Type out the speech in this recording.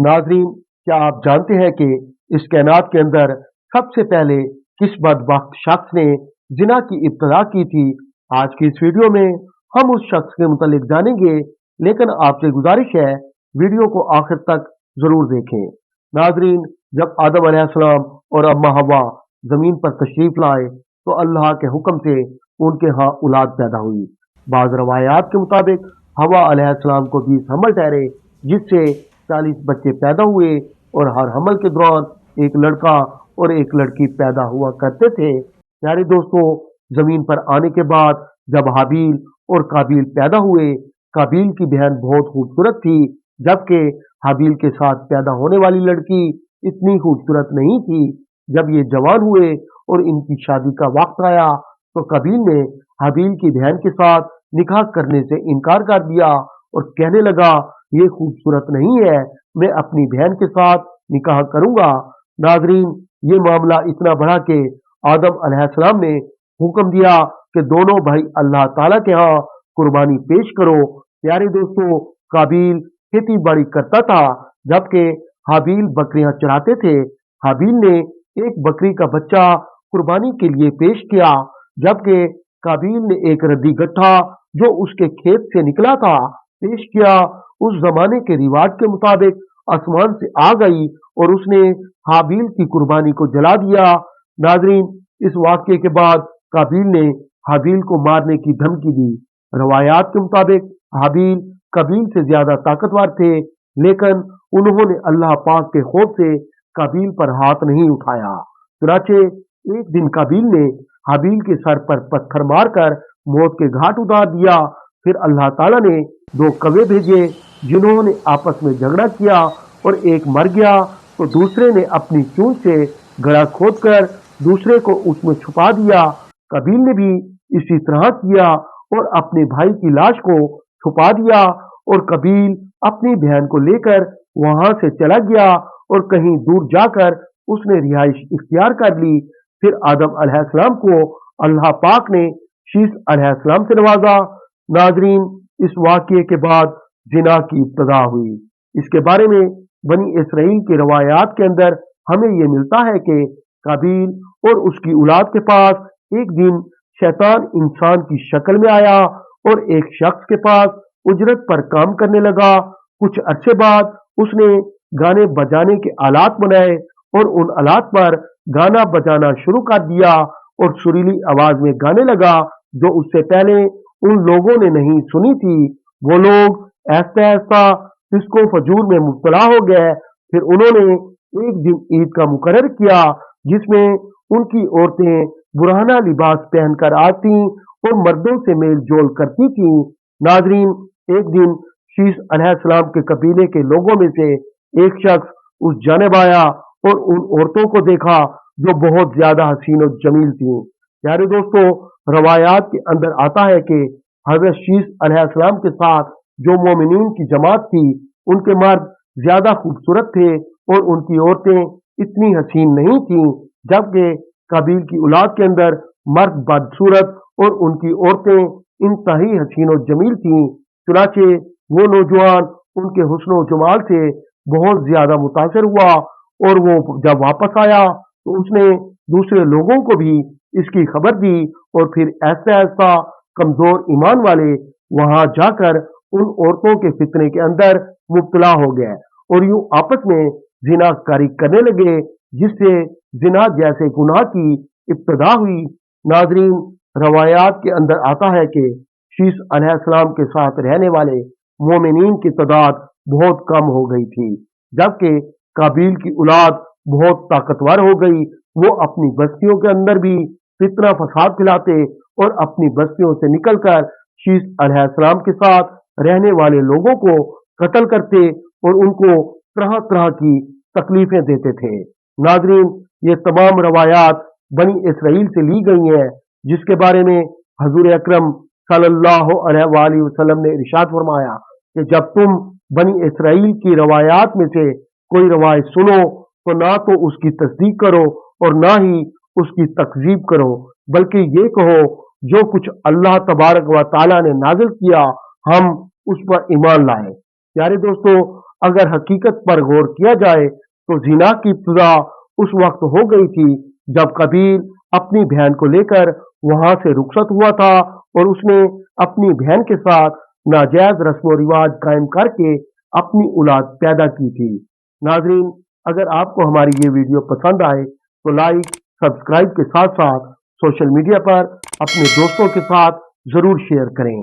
नाजरीन, क्या आप जानते हैं कि इस कायनात के अंदर सबसे पहले किस बदबख्त शख्स ने जिना की इब्तिदा की थी? आज की इस वीडियो में हम उस शख्स के मुतालिक जानेंगे, लेकिन आपसे गुजारिश है वीडियो को आखिर तक जरूर देखें। नाजरीन, जब आदम अलैहिस्सलाम और अम्मा हवा जमीन पर तशरीफ लाए तो अल्लाह के हुक्म से उनके यहाँ औलाद पैदा हुई। बाज़ रवायात के मुताबिक हवा अलैहिस्सलाम को 20 हमल ठहरे, जिससे 40 बच्चे पैदा हुए और हर हमल के दौरान एक लड़का और एक लड़की पैदा हुआ करते थे। प्यारे दोस्तों, जमीन पर आने के बाद जब हाबील और काबिल पैदा हुए, काबिल की बहन बहुत खूबसूरत थी, जबकि हाबील के साथ पैदा होने वाली लड़की इतनी खूबसूरत नहीं थी। जब ये जवान हुए और इनकी शादी का वक्त आया तो काबिल ने हाबील की बहन के साथ निकाह करने से इनकार कर दिया और कहने लगा, ये खूबसूरत नहीं है, मैं अपनी बहन के साथ निकाह करूंगा। नाजरीन, ये मामला इतना बढ़ा कि आदम अलैहिस्सलाम ने हुक्म दिया कि दोनों भाई अल्लाह ताला के यहाँ कुर्बानी पेश करो। प्यारे दोस्तों, काबिल खेती बाड़ी करता था, जबकि हाबील बकरियां चराते थे। हाबील ने एक बकरी का बच्चा कुर्बानी के लिए पेश किया, जबकि काबिल ने एक रद्दी गट्ठा जो उसके खेत से निकला था पेश किया। उस जमाने के रिवाज के मुताबिक आसमान से आग आई और उसने हाबील की कुर्बानी को जला दिया। नाजरीन, इस वाक्य के बाद काबिल ने हाबील को मारने की धमकी दी। रवायात के मुताबिक हाबील काबिल से ज्यादा ताकतवर थे, लेकिन उन्होंने अल्लाह पाक के खौफ से काबिल पर हाथ नहीं उठाया। चुनाचे एक दिन काबिल ने हाबील के सर पर पत्थर मारकर मौत के घाट उतार दिया। फिर अल्लाह ताला ने दो कौवे भेजे, जिन्होंने आपस में झगड़ा किया और एक मर गया तो दूसरे ने अपनी चूंच से गड़ा खोदकर दूसरे को उसमें छुपा दिया। कबील ने भी इसी तरह किया और अपने भाई की लाश को छुपा दिया और कबील अपनी बहन को लेकर वहां से चला गया और कहीं दूर जाकर उसने रिहाइश इख्तियार कर ली। फिर आदम अलैहिस्सलाम को अल्लाह पाक ने शीस अलैहिस्सलाम से नवाजा। नाजरीन, इस वाक़ये के बाद जिना की इब्तिदा हुई। इसके बारे में बनी इसराइल की रवायात के अंदर हमें यह मिलता है कि काबिल और उसकी औलाद के पास एक दिन शैतान इंसान की शक्ल में आया और एक शख्स के पास उजरत पर काम करने लगा। कुछ अरसे बाद उसने गाने बजाने के आलात बनाए और उन आलात पर गाना बजाना शुरू कर दिया और सुरीली आवाज में गाने लगा, जो उससे पहले उन लोगों ने नहीं सुनी थी। वो लोग ऐसा ऐसा फिस्को फजूर में मुब्तला हो गए। फिर उन्होंने एक दिन ईद का मुकर्रर किया, जिसमें उनकी औरतें बुरहाना लिबास पहनकर आती और मर्दों से मेल जोल करती थीं। नाजरीन, एक दिन शीस अलैहिस्सलाम के कबीले के लोगों में से एक शख्स उस जानिब आया और उन औरतों को देखा जो बहुत ज्यादा हसीन और जमील थीं। प्यारे दोस्तों, रवायात के अंदर आता है कि हजरत शीस अलैहिस्सलाम के साथ जो मोमिनीन की जमात थी, उनके मर्द ज्यादा खूबसूरत थे और उनकी औरतें इतनी हसीन नहीं थीं, जबकि काबिल की औलाद के अंदर मर्द बदसूरत और उनकी औरतें इंतहाई हसीन और जमील थीं। चुनाचे वो नौजवान उनके हुस्न और जमाल से बहुत ज्यादा मुतासर हुआ और वो जब वापस आया तो उसने दूसरे लोगों को भी इसकी खबर दी और फिर ऐसा ऐसा कमजोर ईमान वाले वहां जाकर उन औरतों के फितने के अंदर मुब्तला हो गए और यूं आपस में जिनाकारी करने लगे, जिससे जिना जैसे गुनाह की इब्तिदा हुई। नाजरीन, रवायात के अंदर आता है कि शीस अलैहिस्सलाम के साथ रहने वाले मोमिनीन की तादाद बहुत कम हो गई थी, जबकि काबिल की औलाद बहुत ताकतवर हो गई। वो अपनी बस्तियों के अंदर भी फितना फसाद फैलाते और अपनी बस्तियों से निकलकर शीस अलैहिस्सलाम के साथ रहने वाले लोगों को कत्ल करते और उनको तरह तरह की तकलीफें देते थे। नाजरीन, ये तमाम रवायात बनी इसराइल से ली गई हैं, जिसके बारे में हजूर अकरम सल्लल्लाहु अलैहि वसल्लम ने इरशाद फरमाया कि जब तुम बनी इसराइल की रवायात में से कोई रवायत सुनो तो ना तो उसकी तस्दीक करो और ना ही उसकी तकजीब करो, बल्कि ये कहो जो कुछ अल्लाह तबारक व ताला ने नाजिल किया हम उस पर ईमान लाए। प्यारे दोस्तों, अगर हकीकत पर गौर किया जाए तो जिना की इब्तिदा उस वक्त हो गई थी जब कबील अपनी बहन को लेकर वहां से रुखसत हुआ था और उसने अपनी बहन के साथ नाजायज रस्म रिवाज कायम करके अपनी औलाद पैदा की थी। नाजरीन, अगर आपको हमारी ये वीडियो पसंद आए तो लाइक सब्सक्राइब के साथ साथ सोशल मीडिया पर अपने दोस्तों के साथ जरूर शेयर करें।